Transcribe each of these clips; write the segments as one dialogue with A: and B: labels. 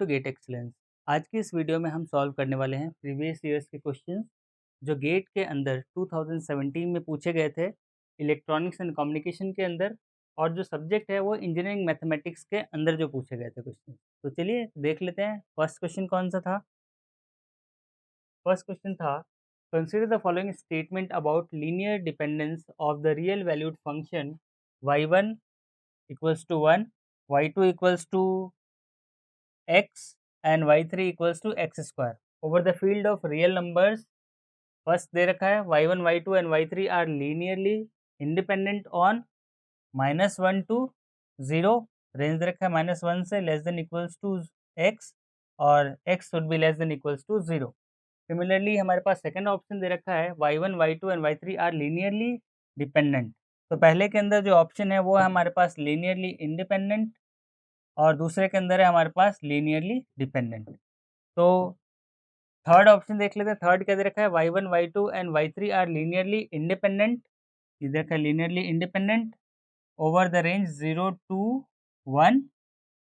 A: To get excellence. आज की इस वीडियो में हम सॉल्व करने वाले हैं प्रीवियस ईयर्स के क्वेश्चंस जो गेट के अंदर 2017 में पूछे गए थे इलेक्ट्रॉनिक्स एंड कम्युनिकेशन के अंदर, और जो सब्जेक्ट है वो इंजीनियरिंग मैथमेटिक्स के अंदर जो पूछे गए थे क्वेश्चन। तो चलिए देख लेते हैं फर्स्ट क्वेश्चन कौन सा था। फर्स्ट क्वेश्चन था, consider the following statement about linear dependence of the real valued function y1 equals to 1, y2 equals to x and y3 equals to x square over the field of real numbers। First दे रखा है y1 y2 and y3 are linearly independent on -1 to 0। Range दे रखा है -1 से less than equals to x और x should be less than equals to 0। Similarly हमारे पास सेकंड ऑप्शन दे रखा है y1 y2 and y3 are linearly dependent. तो पहले के अंदर जो ऑप्शन है वो है हमारे पास लीनियरली इंडिपेंडेंट और दूसरे के अंदर है हमारे पास लीनियरली डिपेंडेंट। तो थर्ड ऑप्शन देख लेते हैं। थर्ड क्या दे रखा है y1 y2 and y3 are linearly independent. ये देखा linearly independent over the range 0 to 1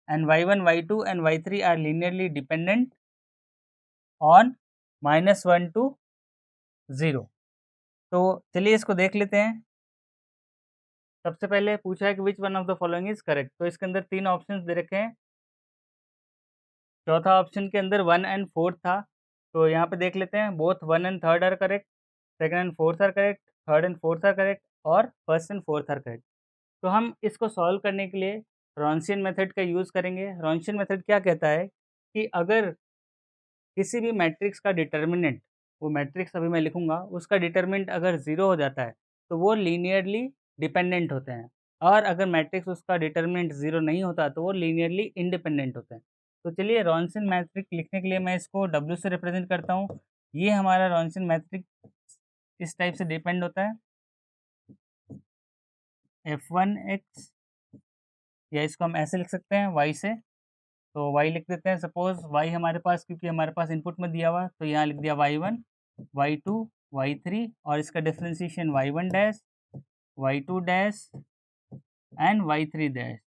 A: and y1 y2 and y3 are linearly dependent on -1 to 0। तो चलिए इसको देख लेते हैं। सबसे पहले पूछा है कि विच one of the following is correct. तो इसके अंदर तीन ऑप्शंस दे रखे हैं। चौथा ऑप्शन के अंदर 1 एंड 4 था, तो यहाँ पे देख लेते हैं। Both 1 and 3 are correct, second and fourth are correct, third and fourth are correct और first and fourth are correct. तो हम इसको सॉल्व करने के लिए रॉन्शियन मेथड का यूज़ करेंगे। रॉन्शियन मेथड क्या कहता है कि अगर किसी भी मैट्रिक्स का डिटर्मिनेंट, वो मैट्रिक्स अभी मैं लिखूंगा, उसका डिटर्मिनेंट अगर 0 हो जाता है तो वो लीनियरली डिपेंडेंट होते हैं, और अगर मैट्रिक्स उसका डिटर्मिनेंट 0 नहीं होता तो वो लीनियरली इंडिपेंडेंट होते हैं। तो चलिए रॉन्शियन मैट्रिक्स लिखने के लिए मैं इसको W से रिप्रेजेंट करता हूँ। ये हमारा रॉन्शियन मैट्रिक्स इस टाइप से डिपेंड होता है f1x, या इसको हम ऐसे लिख सकते हैं y से। तो y लिख देते हैं। सपोज y हमारे पास, क्योंकि हमारे पास इनपुट में दिया हुआ है, तो यहाँ लिख दिया y1 y2 y3 और इसका differentiation y1 dash y2 dash and y3 dash,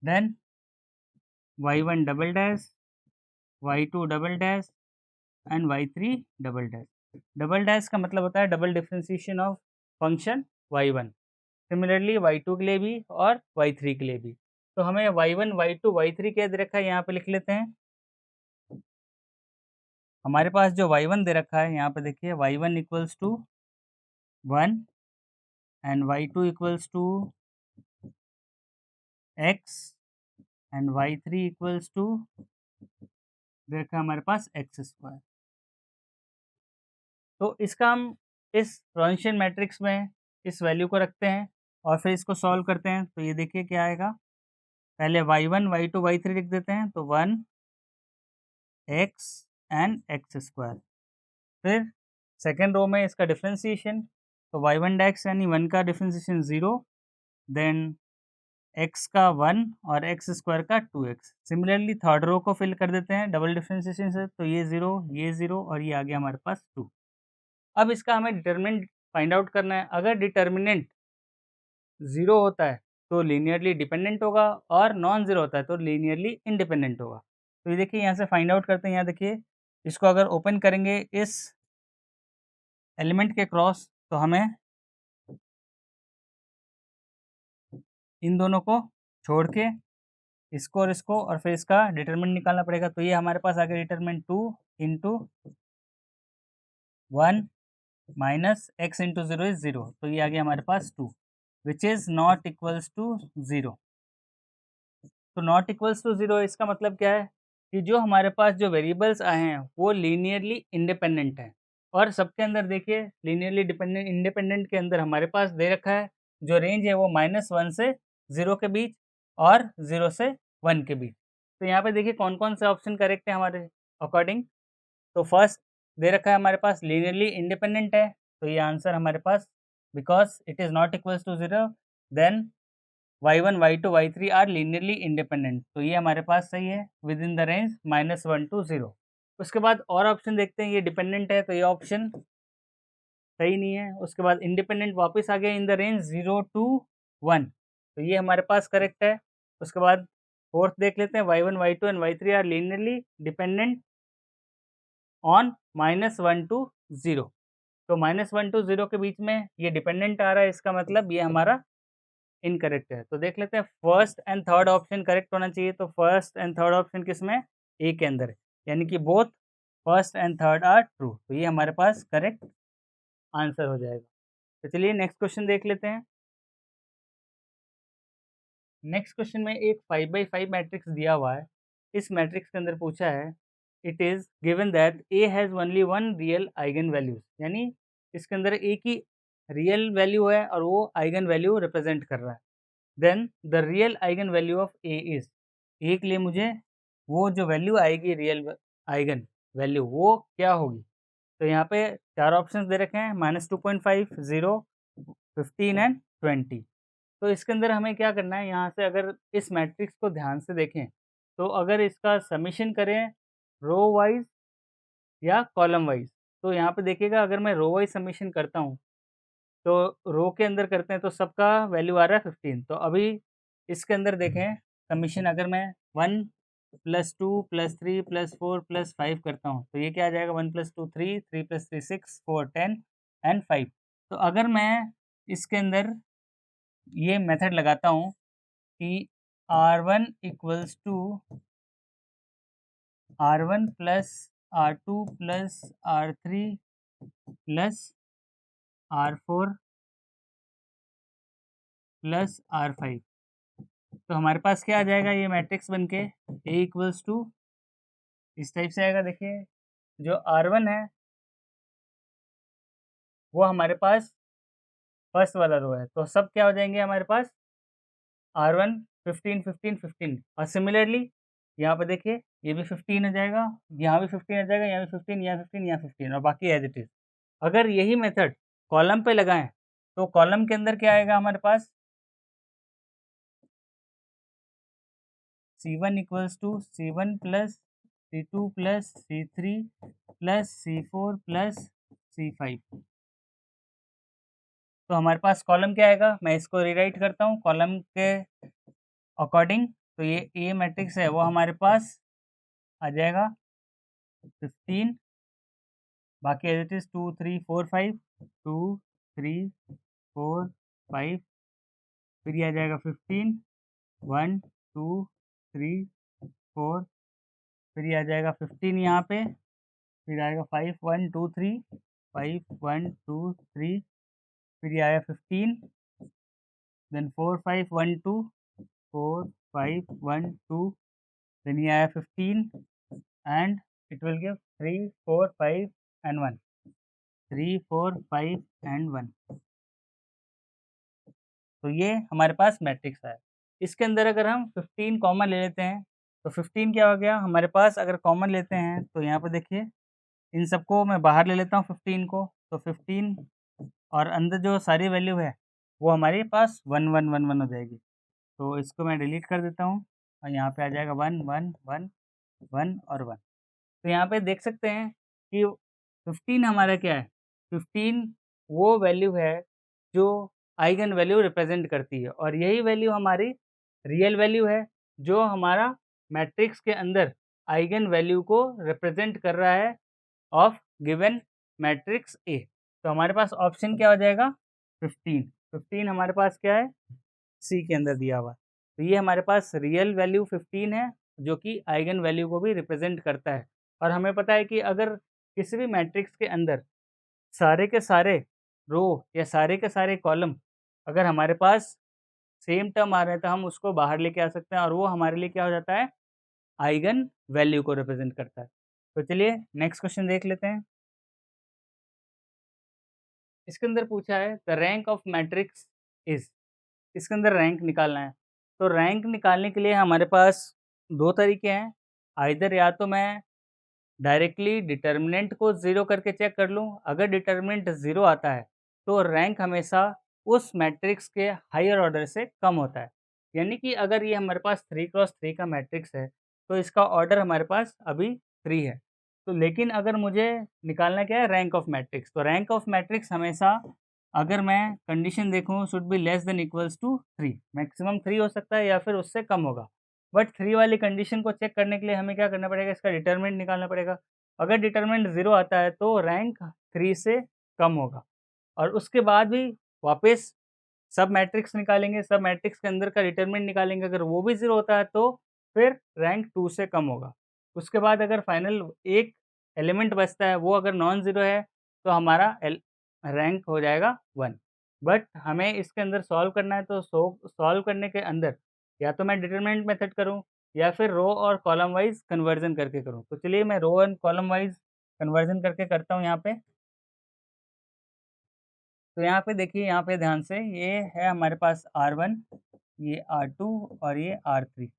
A: then y1 double dash y2 double dash and y3 double dash. Double dash का मतलब होता है double differentiation of function y1। Similarly y2 के लिए भी और y3 के लिए भी। तो हमें y1 y2 y3 क्या दे रखा है यहाँ पे लिख लेते हैं। हमारे पास जो y1 दे रखा है यहाँ पे देखिए, y1 equals to 1 and y2 equals to x and y3 equals to दे रखा है हमारे पास x स्क्वायर। तो इसका हम इस रॉन्शियन मैट्रिक्स में इस वैल्यू को रखते हैं और फिर इसको सॉल्व करते हैं। तो ये देखिए क्या आएगा। पहले y1 y2 y3 लिख देते हैं, तो 1 x एंड x स्क्वायर। फिर सेकेंड रो में इसका डिफरेंशिएशन, तो y1 डैक्स यानी 1 का डिफरेंशिएशन 0, देन x का 1 और x स्क्वायर का 2x। सिमिलरली थर्ड रो को फिल कर देते हैं डबल डिफरेंशिएशन से, तो ये 0 और ये आ गया हमारे पास 2। अब इसका हमें डिटर्मिनेंट फाइंड आउट करना है। अगर डिटर्मिनेंट 0 होता है तो लीनियरली डिपेंडेंट होगा, और नॉन ज़ीरो होता है तो लीनियरली इंडिपेंडेंट होगा। तो ये देखिए यहाँ से फाइंड आउट करते हैं। यहाँ देखिए इसको अगर ओपन करेंगे इस एलिमेंट के क्रॉस, तो हमें इन दोनों को छोड़ के इसको और इसको और फिर इसका डिटरमिनेंट निकालना पड़ेगा। तो ये हमारे पास आ गया determinant 2 into 1 minus x into 0 is 0। तो ये आ गया हमारे पास 2 which is not equals to 0। तो नॉट इक्वल्स टू 0 इसका मतलब क्या है कि जो हमारे पास जो वेरिएबल्स आए हैं वो लीनियरली इंडिपेंडेंट हैं, और सबके अंदर देखिए लीनियरली डिपेंडेंट इंडिपेंडेंट के अंदर हमारे पास दे रखा है जो रेंज है वो -1 से 0 के बीच और 0 से 1 के बीच। तो यहाँ पे देखिए कौन कौन से ऑप्शन करेक्ट है हमारे अकॉर्डिंग। तो फर्स्ट दे रखा है हमारे पास लीनियरली इंडिपेंडेंट है, तो ये आंसर हमारे पास because it is not equals to 0, then y1 y2 y3 are linearly independent. तो ये हमारे पास सही है within the range -1 to 0। उसके बाद और ऑप्शन देखते हैं। ये डिपेंडेंट है तो ये ऑप्शन सही नहीं है। उसके बाद इंडिपेंडेंट वापस आ गया इन द रेंज 0 to 1, तो ये हमारे पास करेक्ट है। उसके बाद फोर्थ देख लेते हैं, y1 y2 and y3 are linearly dependent on -1 to 0। तो -1 to 0 के बीच में ये डिपेंडेंट आ रहा है, इसका मतलब ये हमारा इनकरेक्ट है। तो देख लेते हैं, first and third option correct होना चाहिए। तो फर्स्ट एंड थर्ड ऑप्शन किसमें, ए के अंदर है, यानी कि both first and third are true. तो ये हमारे पास करेक्ट आंसर हो जाएगा। तो चलिए नेक्स्ट क्वेश्चन देख लेते हैं। नेक्स्ट क्वेश्चन में एक 5x5 मैट्रिक्स दिया हुआ है। इस मैट्रिक्स के अंदर पूछा है, it is given that A has only one real eigen values, यानी इसके अंदर ए की रियल वैल्यू है और वो आइगन वैल्यू रिप्रेजेंट कर रहा है। Then the real eigen value of A is, A के लिए मुझे वो जो वैल्यू आएगी रियल आइगन वैल्यू वो क्या होगी। तो यहाँ पे 4 ऑप्शंस दे रखे हैं, -2.5, 0, 15 एंड 20। तो इसके अंदर हमें क्या करना है, यहाँ से अगर इस मैट्रिक्स को ध्यान से देखें तो अगर इसका समीशन करें रो वाइज या कॉलम वाइज, तो यहाँ पे देखिएगा अगर मैं रो वाइज समीशन करता हूँ तो रो के अंदर करते हैं तो सबका वैल्यू आ रहा है 15। तो अभी इसके अंदर देखें समीशन, अगर मैं 1 + 2 + 3 + 4 + 5 करता हूँ तो ये क्या आ जाएगा, 1 + 2 3, 3 + 3 6, 4 10 एंड 5। तो अगर मैं इसके अंदर ये मेथड लगाता हूँ कि R1 = R1 + R2 + R3 + R4 + R5, तो हमारे पास क्या आ जाएगा ये मैट्रिक्स बन के, A = इस टाइप से आएगा। देखिए जो R1 है वो हमारे पास फर्स्ट वाला रो है, तो सब क्या हो जाएंगे हमारे पास R1 15 15 15, और सिमिलरली यहाँ पे देखिए ये भी 15 हो जाएगा, यहाँ भी 15 हो जाएगा, यहाँ भी 15, यहाँ 15, यहाँ 15, और बाकी एज इट इज़। अगर यही मेथड कॉलम पे लगाएं तो कॉलम के अंदर क्या आएगा हमारे पास, C1 = C1 + C2 + C3 + C4 + C5। तो हमारे पास कॉलम क्या आएगा, मैं इसको रीराइट करता हूँ कॉलम के अकॉर्डिंग। तो ये ए मैट्रिक्स है वो हमारे पास आ जाएगा 15, बाकी एज इट इज़ 2 3 4 5, 2 3 4 5, फिर ये आ जाएगा 15, 1 2 3 4, फिर ये आ जाएगा 15 यहाँ पे, फिर आएगा 5 1 2 3, 5 1 2 3, फिर ये आया 15, देन 4 5 1 2, 4 5 1 2, देन ये आया 15 and it will give 3 4 5 and 1, 3 4 5 and 1। तो ये हमारे पास मैट्रिक्स है। इसके अंदर अगर हम 15 कॉमन ले लेते हैं तो 15 क्या हो गया हमारे पास, अगर कॉमन लेते हैं तो यहाँ पे देखिए इन सबको मैं बाहर ले लेता हूँ 15 को, तो 15 और अंदर जो सारी वैल्यू है वो हमारे पास 1 1 1 1 हो जाएगी। तो इसको मैं डिलीट कर देता हूँ और यहाँ पे आ जाएगा 1 1 1 1 और 1। तो यहाँ पे देख सकते हैं कि 15 हमारा क्या है, 15 वो वैल्यू है जो आइगन वैल्यू रिप्रेजेंट करती है, और यही वैल्यू हमारी रियल वैल्यू है जो हमारा मैट्रिक्स के अंदर आइगन वैल्यू को रिप्रेजेंट कर रहा है ऑफ गिवन मैट्रिक्स ए। तो हमारे पास ऑप्शन क्या हो जाएगा, 15। 15 हमारे पास क्या है, सी के अंदर दिया हुआ। तो ये हमारे पास रियल वैल्यू 15 है जो कि आइगन वैल्यू को भी रिप्रेजेंट करता है। और हमें पता है कि अगर किसी भी मैट्रिक्स के अंदर सारे के सारे रो या सारे के सारे कॉलम अगर हमारे पास सेम टर्म आ रहे हैं तो हम उसको बाहर लेके आ सकते हैं, और वो हमारे लिए क्या हो जाता है, आइगन वैल्यू को रिप्रेजेंट करता है। तो चलिए नेक्स्ट क्वेश्चन देख लेते हैं। इसके अंदर पूछा है the rank of matrix is, इसके अंदर रैंक निकालना है। तो रैंक निकालने के लिए हमारे पास दो तरीके हैं, आइदर या तो मैं डायरेक्टली डिटर्मिनेंट को ज़ीरो करके चेक कर लूँ, अगर डिटर्मिनेंट ज़ीरो आता है तो रैंक हमेशा उस मैट्रिक्स के हायर ऑर्डर से कम होता है। यानी कि अगर ये हमारे पास 3x3 का मैट्रिक्स है तो इसका ऑर्डर हमारे पास अभी 3 है। तो लेकिन अगर मुझे निकालना क्या है, रैंक ऑफ मैट्रिक्स, तो रैंक ऑफ मैट्रिक्स हमेशा अगर मैं कंडीशन देखूँ should be less than equals to 3, maximum 3 हो सकता है या फिर उससे कम होगा। बट 3 वाली कंडीशन को चेक करने के लिए हमें क्या करना पड़ेगा, इसका डिटरमिनेंट निकालना पड़ेगा। अगर डिटरमिनेंट 0 आता है तो रैंक 3 से कम होगा, और उसके बाद भी वापस सब मैट्रिक्स निकालेंगे, सब मैट्रिक्स के अंदर का डिटरमिनेंट निकालेंगे, अगर वो भी 0 होता है तो फिर रैंक 2 से कम होगा। उसके बाद अगर फाइनल एक एलिमेंट बचता है, वो अगर नॉन ज़ीरो है तो हमारा रैंक हो जाएगा 1। बट हमें इसके अंदर सॉल्व करना है, तो सॉल्व करने के अंदर या तो मैं डिटरमिनेंट मेथड करूँ या फिर रो और कॉलम वाइज़ कन्वर्जन करके करूँ। तो चलिए मैं row and column wise conversion करके करता हूँ यहाँ पे। तो यहाँ पे देखिए, यहाँ पे ध्यान से, ये है हमारे पास R1, ये R2 और ये R3।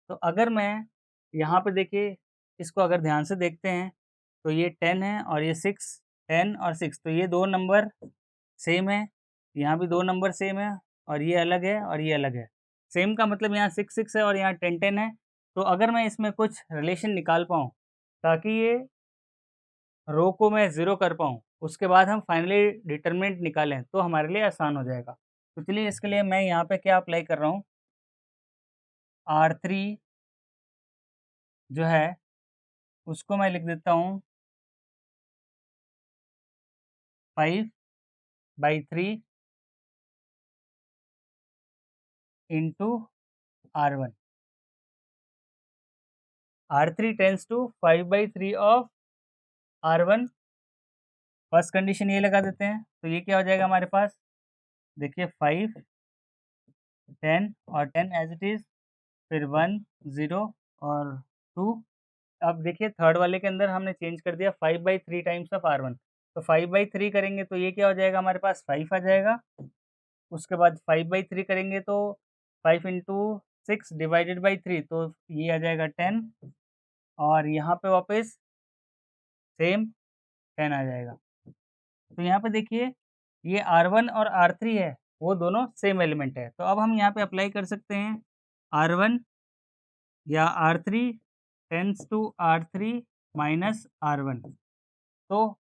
A: तो अगर मैं यहाँ पे देखिए, इसको अगर ध्यान से देखते हैं तो ये 10 है और ये 6, 10 और 6, तो ये 2 नंबर सेम है, यहाँ भी 2 नंबर सेम है, और ये अलग है और ये अलग है। सेम का मतलब यहाँ 6, 6 है और यहाँ 10, 10 है। तो अगर मैं इसमें कुछ रिलेशन निकाल पाऊँ ताकि ये रो को मैं ज़ीरो कर पाऊँ, उसके बाद हम फाइनली डिटरमिनेंट निकालें, तो हमारे लिए आसान हो जाएगा। तो चलिए इसके लिए मैं यहाँ पे क्या अप्लाई कर रहा हूँ, R3 जो है उसको मैं लिख देता हूँ 5/3 into R1। R3 tends to 5/3 of R1। First condition ये लगा देते हैं, तो ये क्या हो जाएगा हमारे पास, देखिए 5, 10 और 10 एज इट इज़, फिर 1, 0 और 2। अब देखिए थर्ड वाले के अंदर हमने चेंज कर दिया 5/3 टाइम्स ऑफ R1, तो 5/3 करेंगे तो ये क्या हो जाएगा हमारे पास, 5 आ जाएगा। उसके बाद 5/3 करेंगे तो 5 इंटू 6 डिवाइडेड बाई 3, तो ये आ जाएगा 10, और यहाँ पे वापस सेम 10 आ जाएगा। तो यहाँ पे देखिए, ये R1 और R3 है, वो दोनों सेम एलिमेंट है, तो अब हम यहाँ पे अप्लाई कर सकते हैं R1 या R3 tends to R3 minus R1। तो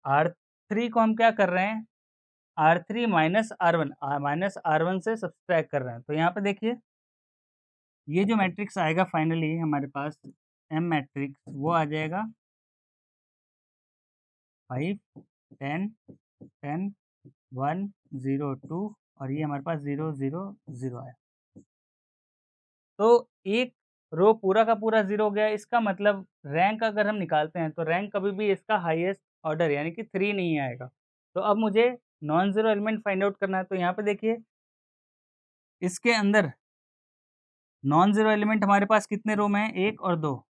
A: R3 को हम क्या कर रहे हैं, R3 minus R1, minus R1 से सब्सट्रैक्ट कर रहे हैं। तो यहाँ पे देखिए, ये जो मैट्रिक्स आएगा फाइनली हमारे पास M मैट्रिक्स, वो आ जाएगा 5, 10, 10, 1, 0, 2, और ये हमारे पास 0, 0, 0 है। तो एक रो पूरा का पूरा 0 हो गया, इसका मतलब रैंक अगर हम निकालते हैं तो रैंक कभी भी इसका हाईएस्ट ऑर्डर यानी कि 3 नहीं आएगा। तो अब मुझे non zero element find out करना है, तो यहाँ पे देखिए, इसके अंदर नॉन ज़ीरो एलिमेंट हमारे पास कितने रो में है, 1 और 2,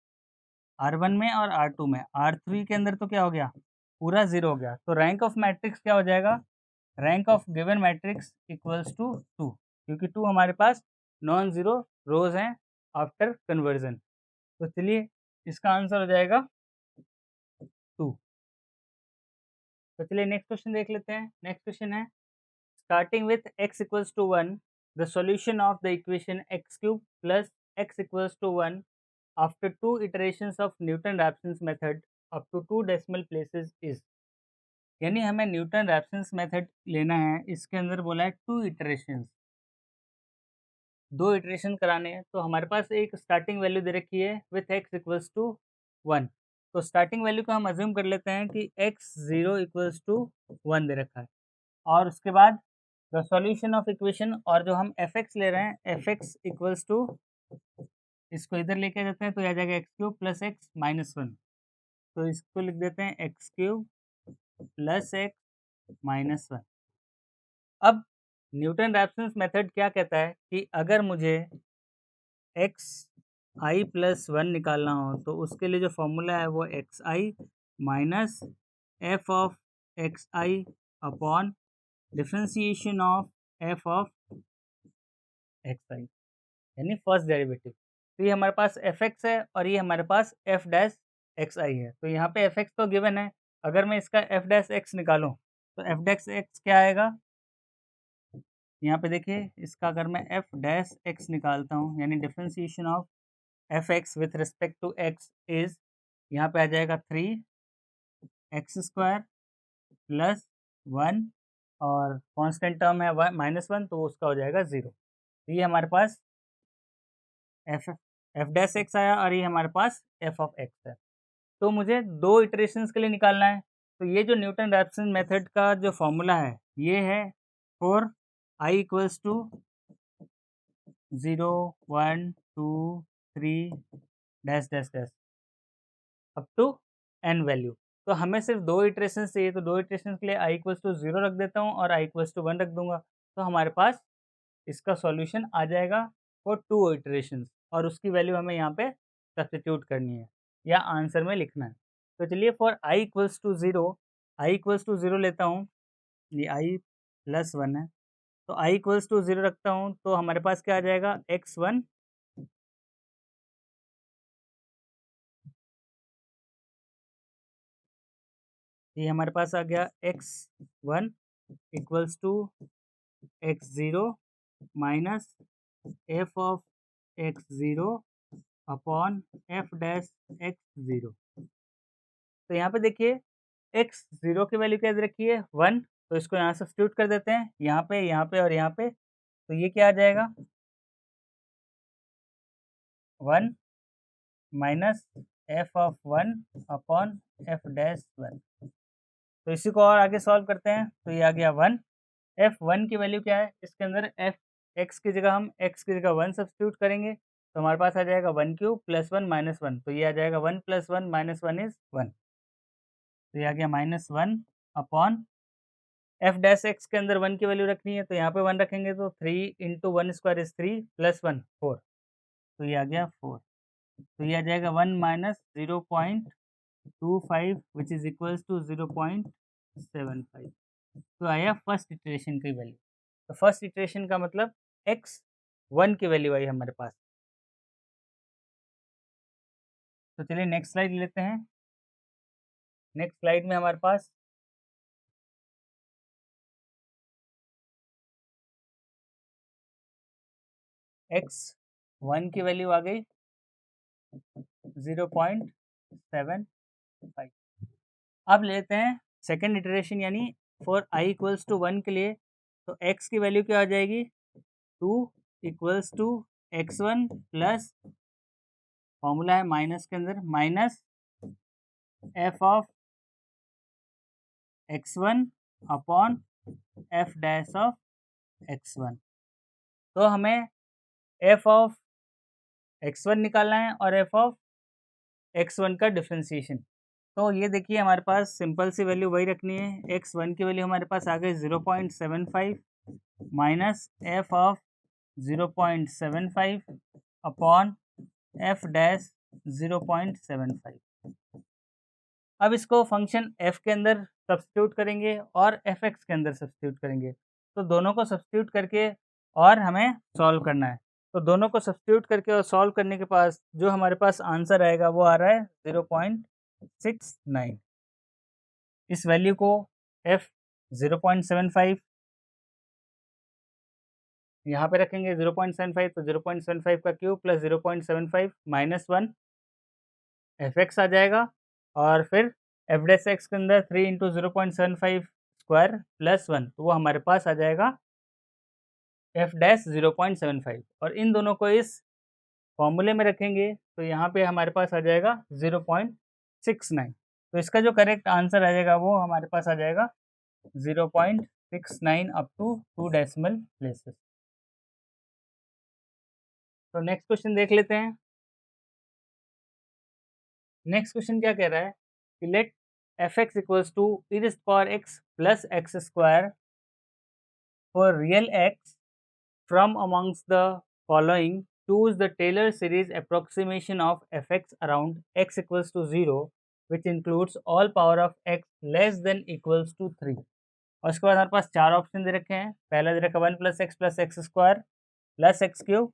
A: R1 में और R2 में। R3 के अंदर तो क्या हो गया, पूरा 0 हो गया। तो रैंक ऑफ मैट्रिक्स क्या हो जाएगा, rank of given matrix equals to 2, क्योंकि 2 हमारे पास नॉन ज़ीरो रोज़ हैं आफ्टर कन्वर्जन। तो चलिए इसका आंसर हो जाएगा 2। तो चलिए नेक्स्ट क्वेश्चन देख लेते हैं। नेक्स्ट क्वेश्चन है, starting with x equals to 1, the solution of the equation x cube plus x equals to 1 after 2 iterations of Newton Raphson's method up to 2 decimal places is. यानी हमें Newton Raphson's method लेना है, इसके अंदर बोला है 2 iterations, 2 iteration कराने हैं। तो हमारे पास एक स्टार्टिंग वैल्यू दे रखी है विथ x इक्वल्स टू 1। तो स्टार्टिंग वैल्यू को हम अज्यूम कर लेते हैं कि x 0 इक्वल्स टू 1 दे रखा है, और उसके बाद द सॉल्यूशन ऑफ इक्वेशन, और जो हम fx ले रहे हैं fx इक्वल्स टू, इसको इधर लेके जाते हैं तो आ जाएगा x cube plus x minus 1। तो इसको लिख देते हैं x cube plus x minus 1। अब न्यूटन रैप्सन्स मेथड क्या कहता है कि अगर मुझे एक्स आई प्लस 1 निकालना हो तो उसके लिए जो फॉर्मूला है वो x i minus f of x i upon differentiation of f of x i, यानी फर्स्ट डेरिवेटिव। तो ये हमारे पास एफ एक्स है और ये हमारे पास एफ डैश एक्स आई है। तो यहाँ पे एफ एक्स तो गिवन है, अगर मैं इसका एफ डैश एक्स निकालूँ तो एफ डैश एक्स क्या आएगा, यहाँ पे देखिए, इसका अगर मैं एफ डैश एक्स निकालता हूँ यानी differentiation of f x with respect to x is, यहाँ पे आ जाएगा 3x² प्लस 1, और कांस्टेंट टर्म है माइनस 1, तो उसका हो जाएगा 0। तो ये हमारे पास एफ डैश एक्स आया और ये हमारे पास एफ ऑफ एक्स है। तो मुझे 2 इटरेशंस के लिए निकालना है। तो ये जो न्यूटन रैप्सन मेथड का जो फॉर्मूला है ये है for i equals to 0 1 2 3 dash dash dash up to n value. तो हमें सिर्फ 2 इटरेशंस चाहिए, तो 2 इटरेशंस के लिए आई इक्वल्स टू 0 रख देता हूँ और आई इक्वल्स टू 1 रख दूंगा। तो हमारे पास इसका सॉल्यूशन आ जाएगा फॉर 2 इटरेशंस और उसकी वैल्यू हमें यहाँ पे सब्स्टिट्यूट करनी है या आंसर में लिखना है। तो चलिए for i equals to 0, i equals to 0 लेता हूँ, ये आई प्लस 1 है, तो आई इक्वल्स टू 0 रखता हूँ तो हमारे पास क्या आ जाएगा x1 ये हमारे पास आ गया x1 equals to x0 minus f of x0 upon f dash x0। तो यहाँ पे देखिए x0 की वैल्यू क्या दे रखी है 1, तो इसको यहाँ सब्स्टिट्यूट कर देते हैं यहाँ पे और यहाँ पे। तो ये क्या आ जाएगा 1 minus f of 1 upon f dash 1। तो इसी को और आगे सॉल्व करते हैं तो ये आ गया 1। f1 की वैल्यू क्या है, इसके अंदर f x की जगह हम x की जगह 1 सब्स्टिट्यूट करेंगे तो हमारे पास आ जाएगा 1 क्यूब प्लस 1 माइनस 1। तो ये आ जाएगा 1 प्लस 1 माइनस 1 इज़ 1। तो ये आ गया minus 1 upon f dash x के अंदर 1 की वैल्यू रखनी है तो यहाँ पे 1 रखेंगे तो 3 इंटू 1 स्क्वायर इज 3 प्लस 1 4। तो ये आ गया 4। तो ये आ जाएगा 1 माइनस 0.25 विच इज़ इक्वल्स टू 0.75। तो आया फर्स्ट इटरेशन की वैल्यू। तो फर्स्ट इटरेशन का मतलब x1 की वैल्यू आई हमारे पास। तो चलिए नेक्स्ट स्लाइड लेते हैं। नेक्स्ट स्लाइड में हमारे पास x1 की वैल्यू आ गई 0.75। अब लेते हैं सेकेंड इटरेशन यानी फॉर i इक्वल्स टू 1 के लिए। तो x की वैल्यू क्या आ जाएगी 2 equals to x1 plus formula है माइनस के अंदर minus f of x1 upon f dash of x1। तो हमें एफ ऑफ x1 निकालना है और एफ ऑफ x1 का डिफ्रेंशिएशन। तो ये देखिए हमारे पास सिंपल सी वैल्यू वही रखनी है। x1 की वैल्यू हमारे पास आ गई 0.75 minus f of 0.75 upon f dash 0.75। अब इसको फंक्शन f के अंदर सब्स्टिट्यूट करेंगे और fx के अंदर सब्स्टिट्यूट करेंगे। तो दोनों को सब्स्टिट्यूट करके और हमें सॉल्व करना है। तो दोनों को सब्स्टिट्यूट करके और सॉल्व करने के पास जो हमारे पास आंसर आएगा वो आ रहा है 0.69। इस वैल्यू को f 0.75 यहाँ पे रखेंगे 0.75, तो 0.75 का क्यूब प्लस 0.75 माइनस 1 fx आ जाएगा और फिर एफ डैश एक्स के अंदर 3 इंटू 0.75 स्क्वायर प्लस 1, तो वो हमारे पास आ जाएगा एफ डैश 0.75। और इन दोनों को इस फॉर्मूले में रखेंगे तो यहाँ पे हमारे पास आ जाएगा 0.69। तो इसका जो करेक्ट आंसर आ जाएगा वो हमारे पास आ जाएगा 0.69 अप टू 2 डेसिमल प्लेसेस। तो नेक्स्ट क्वेश्चन देख लेते हैं। नेक्स्ट क्वेश्चन क्या कह रहा है कि let f x equals to e to the power x plus x square for real x from amongst the following choose the Taylor series approximation of fx around x equals to 0 which includes all power of x less than equals to 3। और उसके बाद हमारे पास 4 option दे रखे हैं। पहला दे रखा है 1 plus x square plus x cube,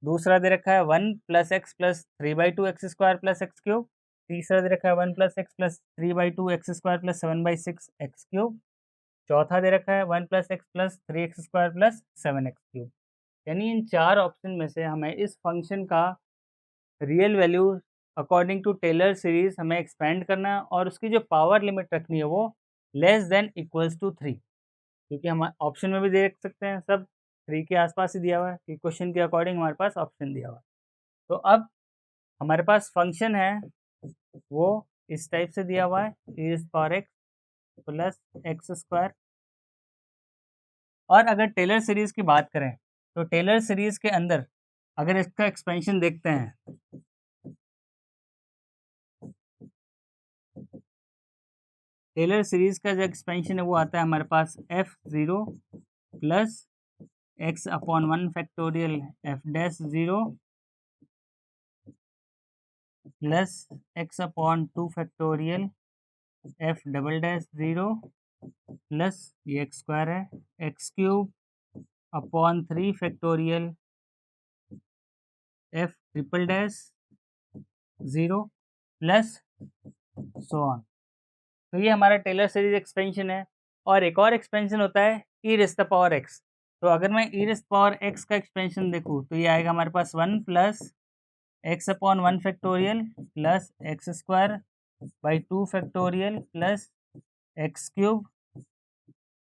A: दूसरा दे रखा है 1 plus x plus 3/2 x square plus x cube, तीसरा दे रखा है 1 plus x plus 3/2 x square plus 7/6 x cube, चौथा दे रखा है 1 plus x plus 3 x square plus 7 x cube. यानी इन 4 ऑप्शन में से हमें इस फंक्शन का real value according to Taylor series हमें एक्सपेंड करना है और उसकी जो पावर लिमिट रखनी है वो लेस देन इक्वल्स टू 3, क्योंकि हम ऑप्शन में भी देख सकते हैं सब 3 के आसपास ही दिया हुआ है कि क्वेश्चन के अकॉर्डिंग हमारे पास ऑप्शन दिया हुआ है। तो अब हमारे पास फंक्शन है वो इस टाइप से दिया हुआ है e⁻x प्लस एक्स स्क्वायर। और अगर टेलर सीरीज़ की बात करें तो टेलर सीरीज़ के अंदर अगर इसका एक्सपेंशन देखते हैं, टेलर सीरीज़ का जो एक्सपेंशन है वो आता है हमारे पास f0 plus x upon 1 factorial F dash 0 plus x upon 2 factorial F double dash 0 plus ये एक्स स्क्वायर है x cube upon 3 factorial F triple dash 0 plus so on. तो ये हमारा टेलर सीरीज एक्सपेंशन है। और एक और एक्सपेंशन होता है ई रेज़ द पावर एक्स। तो अगर मैं ई रेज़ द पावर एक्स का एक्सपेंशन देखूँ तो ये आएगा हमारे पास 1 plus x upon 1 factorial plus x square by 2 factorial plus x cube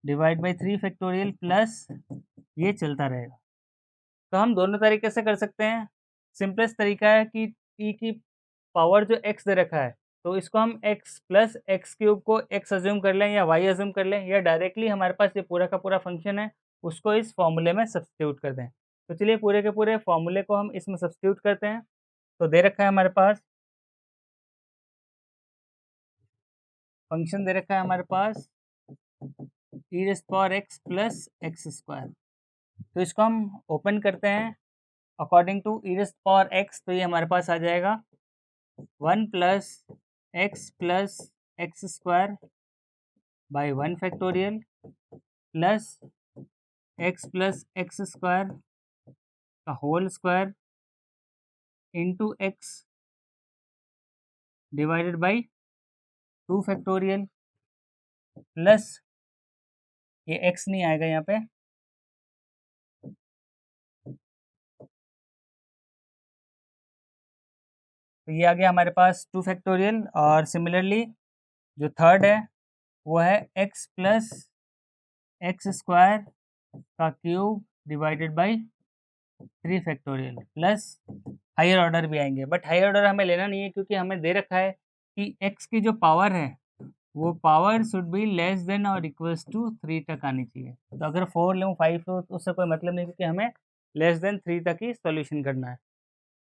A: divide by 3 factorial plus ये चलता रहेगा। तो हम दोनों तरीके से कर सकते हैं। सिंपलेस्ट तरीका है कि ई की पावर जो एक्स दे रखा है तो इसको हम एक्स प्लस एक्स क्यूब को एक्स अज्यूम कर लें या वाई अज्यूम कर लें, या डायरेक्टली हमारे पास ये पूरा का पूरा फंक्शन है उसको इस फॉर्मूले में सब्स्टिट्यूट कर दें। तो चलिए पूरे के पूरे फॉर्मूले को हम इसमें सब्स्टिट्यूट करते हैं। तो दे रखा है हमारे पास फंक्शन दे रखा है हमारे पास e raise power x plus x square. तो इसको हम ओपन करते हैं according to e raise power x. तो ये हमारे पास आ जाएगा 1 plus x square by 1 factorial plus x square का whole square into x divided by 2 factorial plus ये एक्स नहीं आएगा यहाँ पे, तो ये आ गया हमारे पास 2 फैक्टोरियल। और सिमिलरली जो थर्ड है वो है एक्स प्लस एक्स स्क्वायर का cube divided by 3 factorial plus higher order भी आएंगे, बट हायर ऑर्डर हमें लेना नहीं है क्योंकि हमें दे रखा है कि एक्स की जो पावर है वो power should be less then और इक्वल्स टू 3 तक आनी चाहिए। तो अगर 4 लूँ 5 लूँ तो उससे कोई मतलब नहीं, क्योंकि हमें लेस देन 3 तक ही सॉल्यूशन करना है।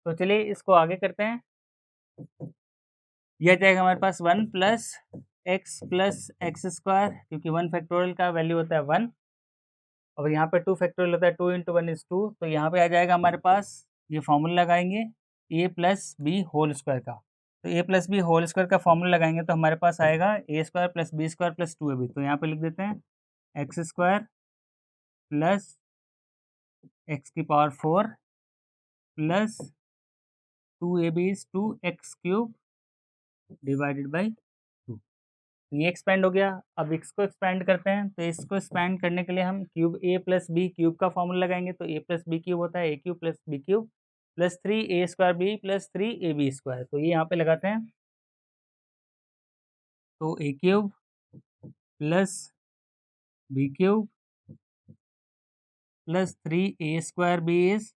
A: तो चलिए इसको आगे करते हैं। यह जाएगा हमारे पास 1 प्लस एक्स स्क्वायर, क्योंकि 1 फैक्टोरियल का वैल्यू होता है 1 और यहाँ पे 2 फैक्टोरियल होता है 2 इंटू 1 इज़ 2। तो यहाँ पे आ जाएगा हमारे पास, ये फॉर्मूला लगाएंगे a plus b whole square का। तो a plus b whole square का फॉर्मूला लगाएंगे तो हमारे पास आएगा a square plus b square plus 2ab। तो यहाँ पे लिख देते हैं एक्स स्क्वायर प्लस एक्स की power 4 plus 2ab is 2x cube divided by 2। तो ये एक्सपेंड हो गया। अब इसको एक्सपेंड करते हैं, तो इसको एक्सपेंड करने के लिए हम cube a plus b cube का फॉर्मूला लगाएंगे। तो ए प्लस बी क्यूब होता है a cube plus b cube plus 3 a square b plus 3 ab square. तो ये यहाँ पे लगाते हैं, तो a cube plus b cube plus 3 a square b is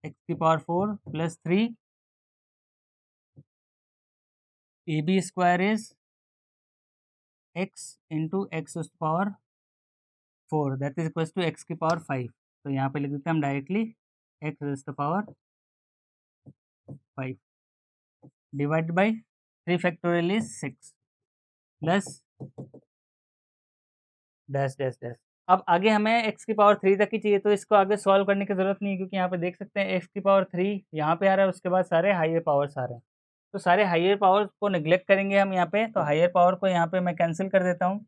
A: x की power 4 plus 3 ab square is x into x power 4 that is equal to x की power 5। तो यहाँ पे लिख देते हैं हम directly x power 5 divide by 3 factorial is 6 plus dash dash dash. अब आगे हमें एक्स की पावर 3 तक ही चाहिए, तो इसको आगे सॉल्व करने की ज़रूरत नहीं है, क्योंकि यहाँ पे देख सकते हैं एक्स की पावर 3 यहाँ पे आ रहा है, उसके बाद सारे हायर पावर्स आ रहे हैं। तो सारे हायर पावर्स को निगलेक्ट करेंगे हम यहाँ पे, तो हायर पावर को यहाँ पे मैं कैंसिल कर देता हूँ।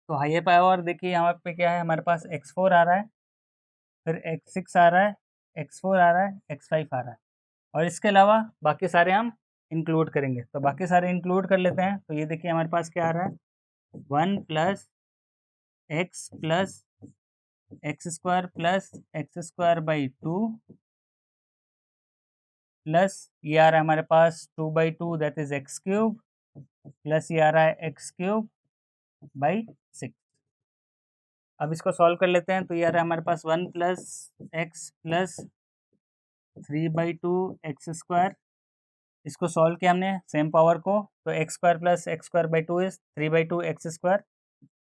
A: तो हायर पावर देखिए यहाँ पे क्या है, हमारे पास x4 आ रहा है, फिर x6 आ रहा है, x4 आ रहा है, x5 आ रहा है, और इसके अलावा बाकी सारे हम इंक्लूड करेंगे। तो बाकी सारे इंक्लूड कर लेते हैं। तो ये देखिए हमारे पास क्या आ रहा है, 1 plus x square by 2 plus ये आ रहा है हमारे पास 2/2 that is x cube plus ये आ रहा है एक्स क्यूब बाई 6। अब इसको सॉल्व कर लेते हैं। तो ये आ रहा है हमारे पास 1 + x + 3/2 एक्स स्क्वायर। इसको सॉल्व किया हमने सेम पावर को, तो x² + x²/2 is 3/2 x square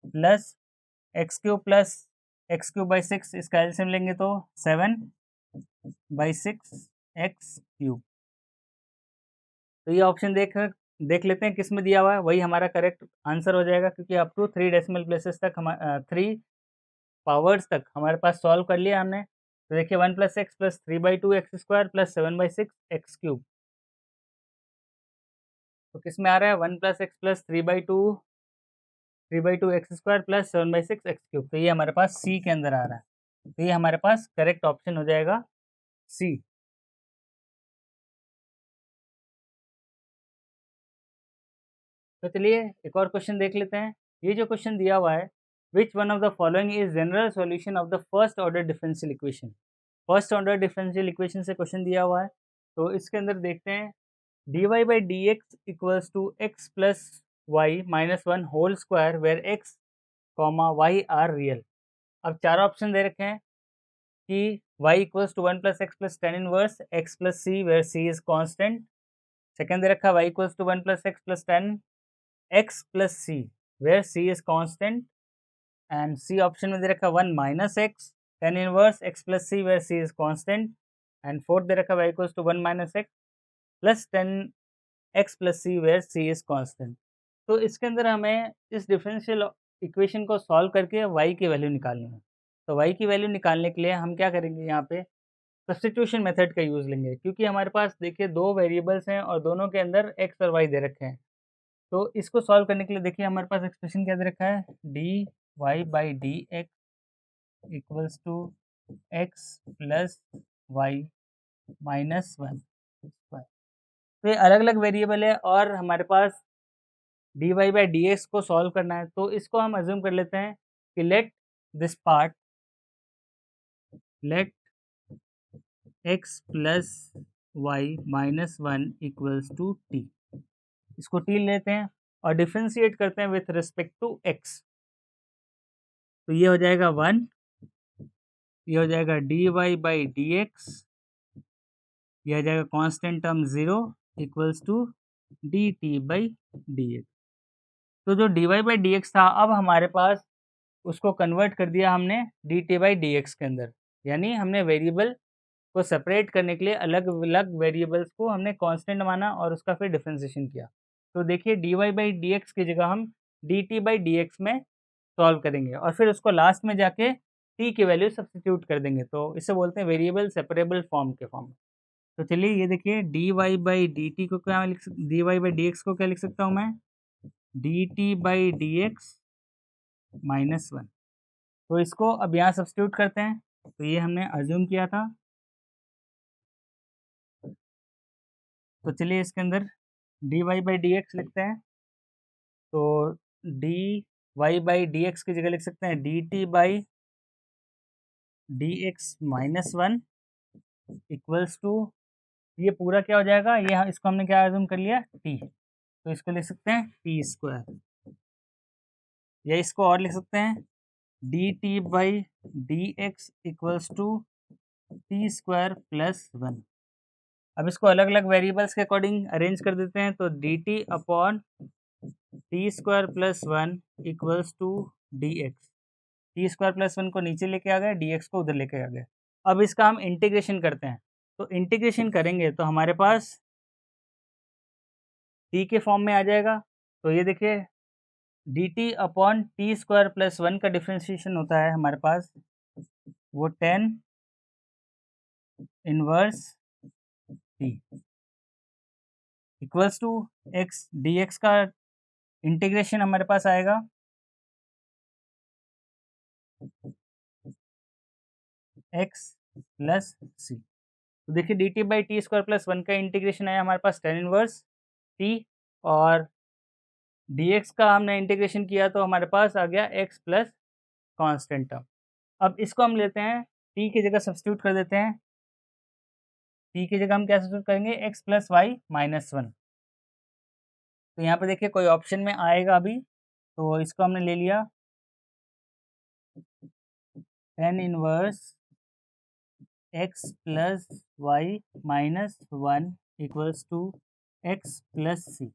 A: plus x³ इसका एलसीएम लेंगे तो 7/6 x³। तो ये ऑप्शन देख लेते हैं किस में दिया हुआ है, वही हमारा करेक्ट आंसर हो जाएगा, क्योंकि अप टू 3 डेसिमल प्लेसेस तक 3 पावर्स तक हमारे पास सॉल्व कर लिया हमने। तो देखिए 1 + x + 3/2 x² + 7/6 x³। तो किस में आ रहा है 1 + x + 3/2 x² + 7/6 x³। तो ये हमारे पास सी के अंदर आ रहा है। तो ये हमारे पास करेक्ट ऑप्शन हो जाएगा सी। तो चलिए एक और क्वेश्चन देख लेते हैं। ये जो क्वेश्चन दिया हुआ है, which one of the following is general solution of the first order differential equation. First order differential equation से क्वेश्चन दिया हुआ है। तो इसके अंदर देखते हैं dy/dx equals to x + y - 1 whole square where x, y are real. अब चार ऑप्शन दे रखे हैं कि y equals to 1 + x + tan inverse x + c where c is constant. Second दे रखा है y equals to 1 + x + tan x + c where c is constant, and c option में दे रखा 1 - x tan inverse x + c where c is constant, and fourth दे रखा y equals to 1 - x plus tan x + c where c is constant। तो इसके अंदर हमें इस डिफरेंशियल इक्वेशन को सॉल्व करके y की वैल्यू निकालनी है। तो y की वैल्यू निकालने के लिए हम क्या करेंगे, यहाँ पे सब्स्टिट्यूशन मेथड का यूज़ लेंगे, क्योंकि हमारे पास देखिए दो वेरिएबल्स हैं और दोनों के अंदर x और y दे रखे हैं। तो इसको सॉल्व करने के लिए देखिए हमारे पास एक्सप्रेशन क्या दे रखा है, dy/dx equals to x + y - 1 square. तो ये अलग-अलग वेरिएबल है और हमारे पास dy/dx को सॉल्व करना है। तो इसको हम अज्यूम कर लेते हैं कि let this part, let x + y - 1 equals to t। इसको t लेते हैं और डिफरेंशिएट करते हैं विथ रिस्पेक्ट टू x। तो ये हो जाएगा 1, ये हो जाएगा dy/dx, ये आ जाएगा constant term 0 equals to dt/dx। तो जो dy/dx था, अब हमारे पास उसको कन्वर्ट कर दिया हमने dt/dx के अंदर, यानी हमने वेरिएबल को सेपरेट करने के लिए अलग-अलग वेरिएबल्स को हमने कांस्टेंट माना और उसका फिर डिफरेंशिएशन किया। तो देखिए dy/dx की जगह हम dt/dx में सॉल्व करेंगे और फिर उसको लास्ट में जाके t की वैल्यू सब्स्टिट्यूट कर देंगे। तो इसे बोलते हैं वेरिएबल सेपरेबल फॉर्म के फॉर्म में। तो चलिए ये देखिए dy/dt को क्या dy/dx को क्या लिख सकता हूँ मैं, dt/dx -1। तो इसको अब यहाँ सब्स्टिट्यूट करते हैं। तो ये हमने अज्यूम किया था। तो चलिए इसके अंदर dy/dx लिखते हैं। तो dy/dx की जगह लिख सकते हैं dt/dx -1 इक्वल्स टू, ये पूरा क्या हो जाएगा, ये इसको हमने क्या अज्यूम कर लिया, t। तो इसको लिख सकते हैं t², या इसको और लिख सकते हैं dt/dx इक्वल्स टू t² + 1। अब इसको अलग-अलग वेरिएबल्स के अकॉर्डिंग अरेंज कर देते हैं। तो dt/t² + 1 equals to dx। t² + 1 को नीचे लेके आ गए, dx को उधर लेके आ गए। अब इसका हम इंटीग्रेशन करते हैं। तो इंटीग्रेशन करेंगे तो हमारे पास t के फॉर्म में आ जाएगा। तो ये देखिए dt/t² + 1 का डिफरेंशिएशन होता है हमारे पास, वो tan inverse t equals to x, dx का इंटीग्रेशन हमारे पास आएगा x + c। तो देखिए dt/t² + 1 का इंटीग्रेशन आया हमारे पास tan इनवर्स t, और dx का हमने इंटीग्रेशन किया तो हमारे पास आ गया x प्लस कांस्टेंट टर्म। अब इसको हम लेते हैं t की जगह सब्स्टिट्यूट कर देते हैं। t की जगह हम क्या सब्स्टिट्यूट करेंगे, x + y - 1। तो यहाँ पे देखिए कोई ऑप्शन में आएगा अभी, तो इसको हमने ले लिया tan inverse x plus y minus 1 equals to x plus c.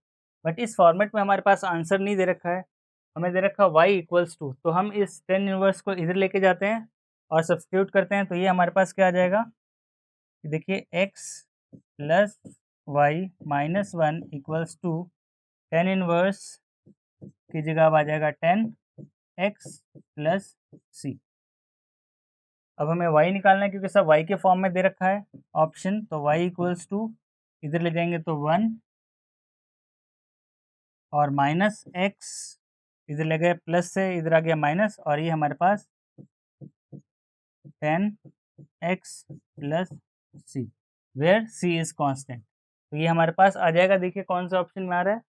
A: But इस फॉर्मेट में हमारे पास आंसर नहीं दे रखा है, हमें दे रखा है y इक्वल्स टू। तो हम इस tan इनवर्स को इधर लेके जाते हैं और सब्स्टिट्यूट करते हैं, तो ये हमारे पास क्या आ जाएगा, देखिए x plus y minus 1 equals to tan inverse की जगह अब आ जाएगा tan x प्लस सी। अब हमें y निकालना है क्योंकि सब y के फॉर्म में दे रखा है ऑप्शन, तो y इक्वल्स टू इधर ले जाएंगे तो 1 और माइनस x इधर ले गए प्लस से इधर आ गया माइनस, और ये हमारे पास tan x plus c where c is constant. तो ये हमारे पास आ जाएगा, देखिए कौन सा ऑप्शन में आ रहा है,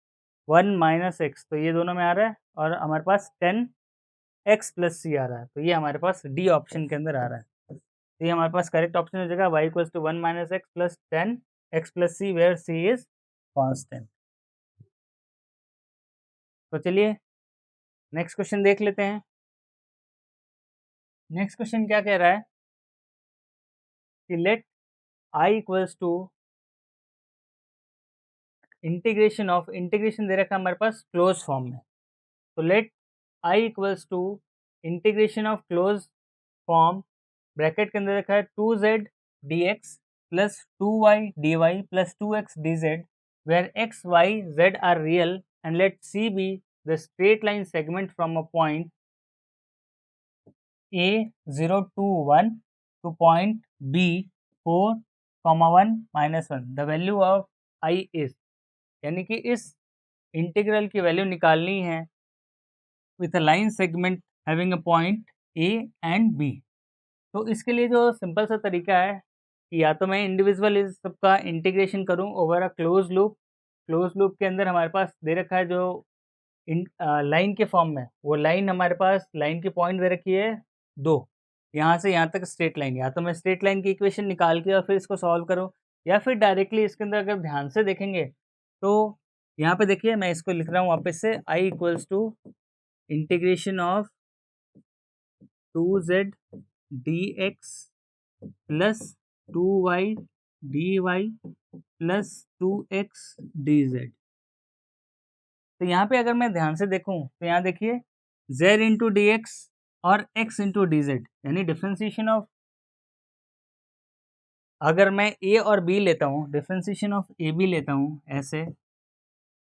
A: 1 माइनस एक्स, तो ये दोनों में आ रहा है, और हमारे पास tan x प्लस सी आ रहा है, तो ये हमारे पास डी ऑप्शन के अंदर आ रहा है। तो ये हमारे पास करेक्ट ऑप्शन हो जाएगा y equals to 1 minus x plus tan x plus c where c is constant. तो चलिए नेक्स्ट क्वेश्चन देख लेते हैं। नेक्स्ट क्वेश्चन क्या कह रहा है कि let i equals to integration of, integration दे रखा है हमारे पास क्लोज फॉर्म में, तो let i equals to integration of close form, bracket के अंदर रखा है 2z dx plus 2y dy plus 2x dz where x, y, z are real and let c be the straight line segment from a point a 0 2 1 to point b 4 1 minus 1, the value of i is, यानी कि इस integral की value निकालनी है with a line segment having a point a and b। तो इसके लिए जो सिंपल सा तरीका है कि या तो मैं इंडिविजुअल इस सबका इंटीग्रेशन करूं over a close loop, close loop के अंदर हमारे पास दे रखा है जो लाइन के फॉर्म में, वो लाइन हमारे पास लाइन की पॉइंट दे रखी है 2, यहाँ से यहाँ तक स्ट्रेट लाइन, या तो मैं स्ट्रेट लाइन की इक्वेशन निकाल के और फिर इसको सॉल्व करूँ, या फिर डायरेक्टली इसके अंदर अगर ध्यान से देखेंगे तो यहाँ पे देखिए मैं इसको लिख रहा हूँ वापस से, i equals to integration of 2z dx plus 2y dy plus 2x dz। तो यहाँ पे अगर मैं ध्यान से देखूँ तो यहाँ देखिए z इंटू डी एक्स और x इंटू डी जेड, यानी डिफ्रेंसिएशन ऑफ, अगर मैं a और b लेता हूँ, डिफ्रेंसिएशन ऑफ ए बी लेता हूँ ऐसे,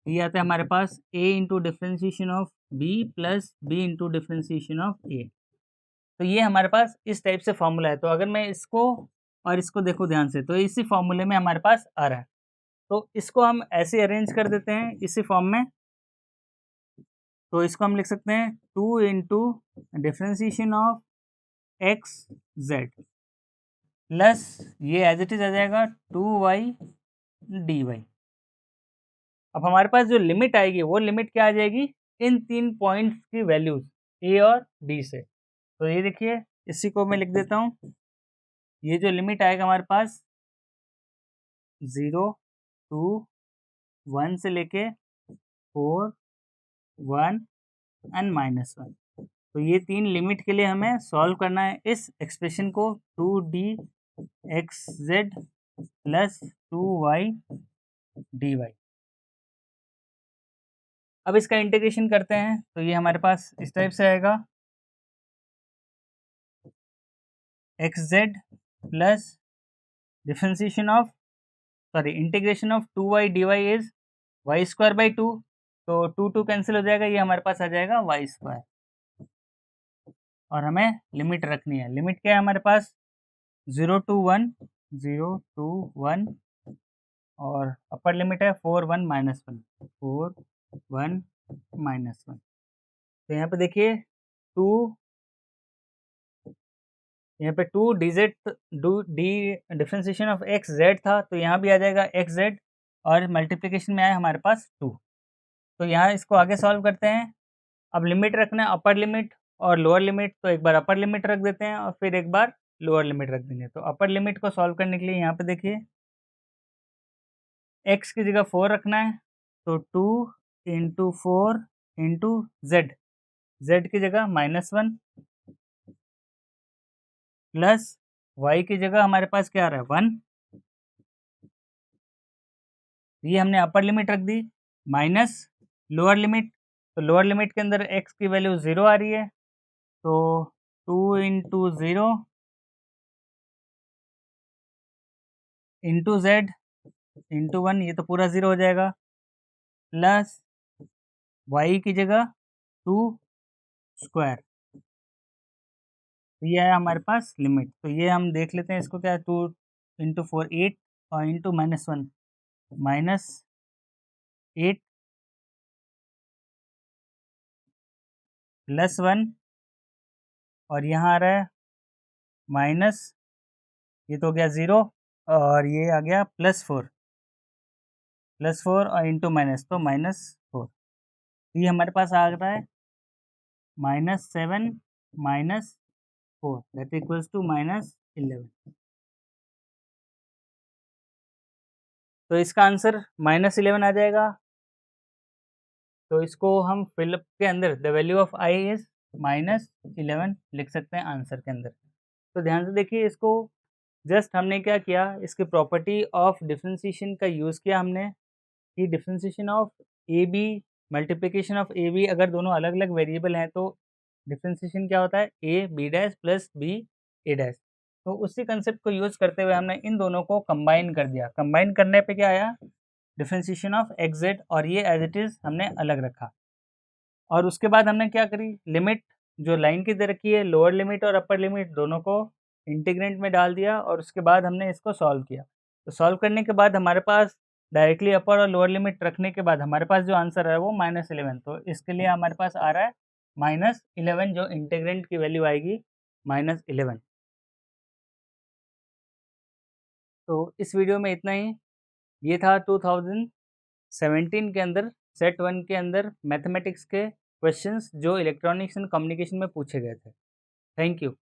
A: ये आता है हमारे पास a into differentiation of b plus b into differentiation of a। तो ये हमारे पास इस टाइप से फॉर्मूला है। तो अगर मैं इसको और इसको देखो ध्यान से, तो इसी फॉर्मूले में हमारे पास आ रहा है, तो इसको हम ऐसे अरेंज कर देते हैं इसी फॉर्म में। तो इसको हम लिख सकते हैं 2 into differentiation of x Z plus ये एज इट इज आ जाएगा 2y dy। अब हमारे पास जो लिमिट आएगी वो लिमिट क्या आ जाएगी, इन 3 पॉइंट्स की वैल्यूज a और b से। तो ये देखिए इसी को मैं लिख देता हूँ, ये जो लिमिट आएगा हमारे पास 0 2 1 से लेके 4 1 एंड माइनस 1। तो ये 3 लिमिट के लिए हमें सॉल्व करना है इस एक्सप्रेशन को 2dxz प्लस 2y dy। अब इसका इंटीग्रेशन करते हैं तो ये हमारे पास इस टाइप से आएगा, xz plus differentiation of, sorry integration of 2y dy is y square by 2, तो 2 2 कैंसिल हो जाएगा, ये हमारे पास आ जाएगा वाई स्क्वायर। और हमें लिमिट रखनी है, लिमिट क्या है हमारे पास 0 to 1 0 to 1 और अपर लिमिट है 4 1 माइनस 1 4 1 माइनस 1। तो यहाँ पे देखिए 2, यहाँ पे 2 dz D differentiation of x Z था, तो यहाँ भी आ जाएगा एक्स जेड और मल्टीप्लिकेशन में आया हमारे पास 2। तो यहाँ इसको आगे सॉल्व करते हैं। अब लिमिट रखना है अपर लिमिट और लोअर लिमिट, तो एक बार अपर लिमिट रख देते हैं और फिर एक बार लोअर लिमिट रख देंगे। तो अपर लिमिट को सॉल्व करने के लिए यहाँ पे देखिए x की जगह 4 रखना है, तो 2 इंटू 4 इंटू जेड, जेड की जगह -1 प्लस y की जगह हमारे पास क्या आ रहा है 1, ये हमने अपर लिमिट रख दी, माइनस लोअर लिमिट, तो लोअर लिमिट के अंदर x की वैल्यू 0 आ रही है, तो 2 इंटू 0 इंटू जेड इंटू 1, ये तो पूरा 0 हो जाएगा, प्लस y की जगह 2 स्क्वायर, तो ये है हमारे पास लिमिट। तो ये हम देख लेते हैं इसको, क्या है 2 इंटू 4 8 और इंटू -1 -8 +1, और यहाँ आ रहा है माइनस, ये तो हो गया 0, और ये आ गया +4 और इंटू माइनस, तो -4, ये हमारे पास आ रहा है -7 -4 दैट इक्वल्स टू -11। तो इसका आंसर -11 आ जाएगा। तो इसको हम फिलअप के अंदर the value of i is -11 लिख सकते हैं आंसर के अंदर। तो ध्यान से देखिए इसको, जस्ट हमने क्या किया, इसकी प्रॉपर्टी ऑफ डिफरेंशिएशन का यूज़ किया हमने, कि differentiation of a b, multiplication of a b, अगर दोनों अलग अलग वेरिएबल हैं तो डिफरेंशिएशन क्या होता है, a b dash plus b a dash. तो उसी कंसेप्ट को यूज़ करते हुए हमने इन दोनों को कंबाइन कर दिया। कंबाइन करने पे क्या आया, डिफरेंशिएशन ऑफ एक्स जेड, और ये एज इट इज़ हमने अलग रखा। और उसके बाद हमने क्या करी, लिमिट जो लाइन की दे रखी है, लोअर लिमिट और अपर लिमिट दोनों को इंटीग्रेंट में डाल दिया, और उसके बाद हमने इसको सॉल्व किया। तो सॉल्व करने के बाद हमारे पास डायरेक्टली अपर और लोअर लिमिट रखने के बाद हमारे पास जो आंसर है वो -11, तो इसके लिए हमारे पास आ रहा है -11, जो इंटीग्रेंट की वैल्यू आएगी -11। तो इस वीडियो में इतना ही। ये था 2017 के अंदर सेट 1 के अंदर मैथमेटिक्स के क्वेश्चंस जो इलेक्ट्रॉनिक्स एंड कम्युनिकेशन में पूछे गए थे। Thank you.